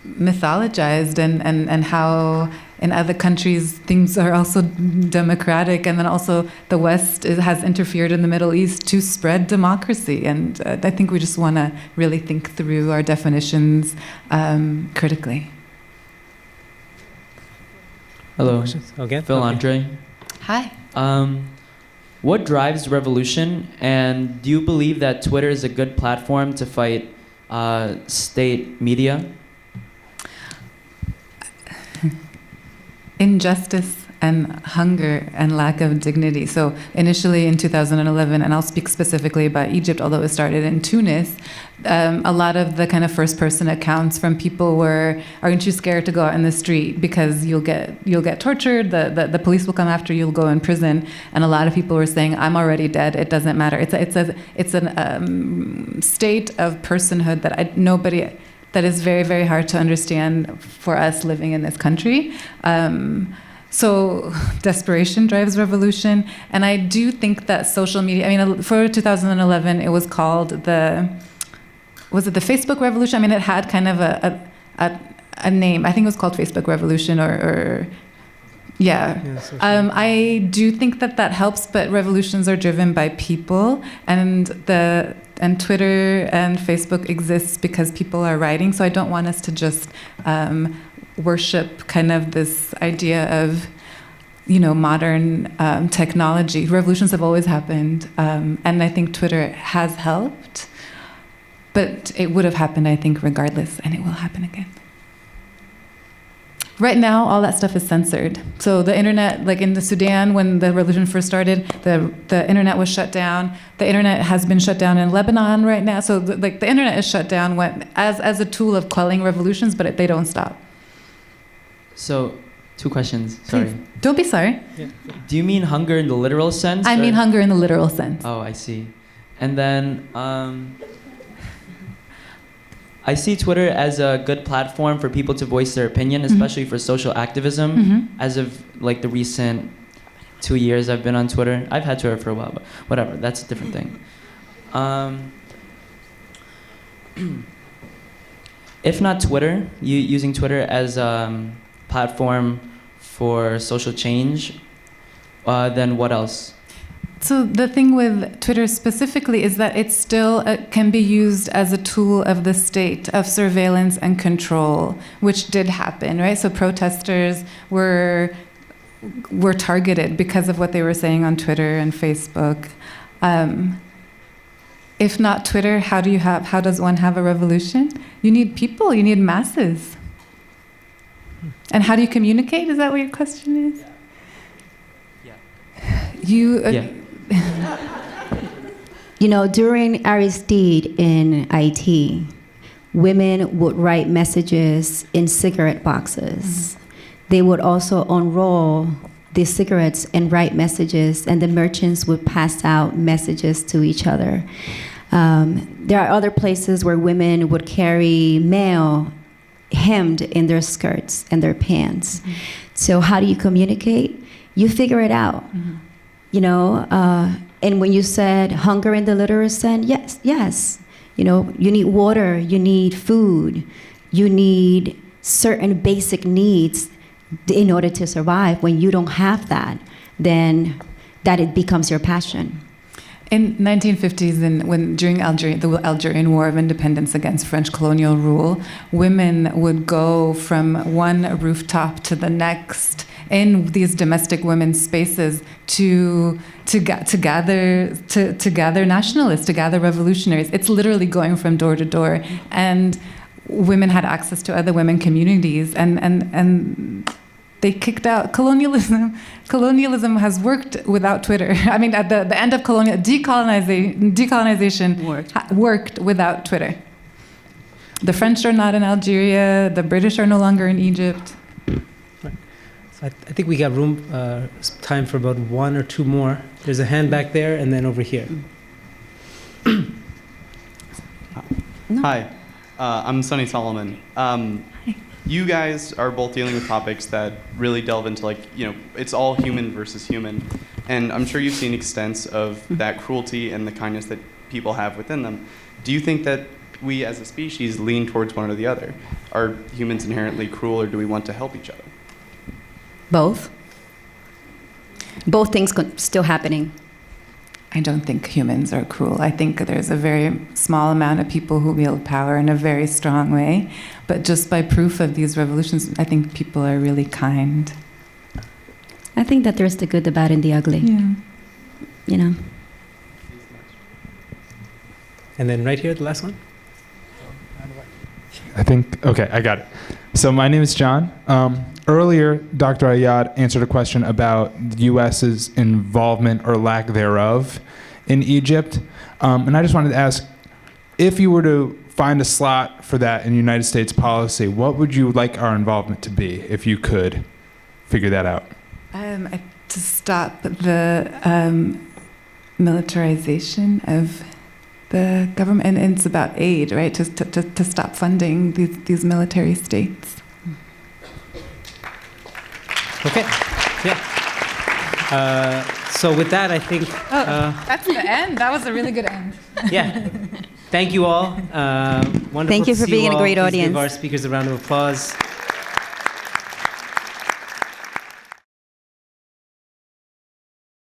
mythologized and how in other countries things are also democratic, and then also the West has interfered in the Middle East to spread democracy. And I think we just want to really think through our definitions critically. Hello. Okay. Phil Okay. Andre. Hi. What drives revolution, and do you believe that Twitter is a good platform to fight state media? Injustice and hunger and lack of dignity. So initially in 2011, and I'll speak specifically about Egypt, although it started in Tunis, a lot of the kind of first-person accounts from people were, aren't you scared to go out in the street because you'll get tortured, the police will come after you, you'll go in prison. And a lot of people were saying, I'm already dead, it doesn't matter. It's a state of personhood that is very, very hard to understand for us living in this country. So desperation drives revolution. And I do think that social media, for 2011, it was called was it the Facebook Revolution? It had kind of a name. I think it was called Facebook Revolution yeah. I do think that helps, but revolutions are driven by people, and Twitter and Facebook exists because people are writing. So I don't want us to just worship kind of this idea of, modern technology. Revolutions have always happened, and I think Twitter has helped, but it would have happened, I think, regardless, and it will happen again. Right now, all that stuff is censored. So the internet, like in the Sudan, when the revolution first started, the internet was shut down. The internet has been shut down in Lebanon right now. So the internet is shut down as a tool of quelling revolutions, but they don't stop. So Two questions. Sorry. Please. Don't be sorry. Do you mean hunger in the literal sense? I mean hunger in the literal sense. Oh, I see. And then I see Twitter as a good platform for people to voice their opinion, especially for social activism. As of like the recent 2 years I've been on Twitter. I've had Twitter for a while, but whatever, that's a different thing. If not Twitter, using Twitter as a platform for social change, then what else? So the thing with Twitter specifically is that it still can be used as a tool of the state, of surveillance and control, which did happen, right? So protesters were targeted because of what they were saying on Twitter and Facebook. If not Twitter, how does one have a revolution? You need people, you need masses. And how do you communicate? Is that what your question is? Yeah. You know, during Aristide in IT, women would write messages in cigarette boxes. They would also unroll the cigarettes and write messages, and the merchants would pass out messages to each other. There are other places where women would carry mail hemmed in their skirts and their pants. So how do you communicate? You figure it out. You know, and when you said hunger in the literal sense, yes. You know, you need water, you need food, you need certain basic needs in order to survive. When you don't have that, then that it becomes your passion. In 1950s, and during the Algerian War of Independence against French colonial rule, women would go from one rooftop to the next in these domestic women's spaces to gather nationalists, to gather revolutionaries. It's literally going from door to door, and women had access to other women communities, and they kicked out colonialism. Colonialism has worked without Twitter. I mean, at the end of decolonization worked without Twitter. The French are not in Algeria. The British are no longer in Egypt. I think we got time for about one or two more. There's a hand back there, and then over here. Hi, I'm Sunny Solomon. You guys are both dealing with topics that really delve into, like, you know, it's all human versus human. And I'm sure you've seen extents of that cruelty and the kindness that people have within them. Do you think that we as a species lean towards one or the other? Are humans inherently cruel, or do we want to help each other? Both. Both things still happening. I don't think humans are cruel. I think there's a very small amount of people who wield power in a very strong way. But just by proof of these revolutions, I think people are really kind. I think that there's the good, the bad, and the ugly. Yeah. You know. And then right here, the last one. Okay, I got it. So my name is John. Earlier, Dr. Ayad answered a question about the U.S.'s involvement or lack thereof in Egypt. And I just wanted to ask, if you were to find a slot for that in United States policy, what would you like our involvement to be, if you could figure that out? To stop the militarization of the government, and it's about aid, right? To stop funding these military states. Okay. Yeah. So with that, I think. That's the end. That was a really good end. Yeah. Thank you all. Wonderful. Thank you to for see being all. a great Please audience. Give our speakers a round of applause.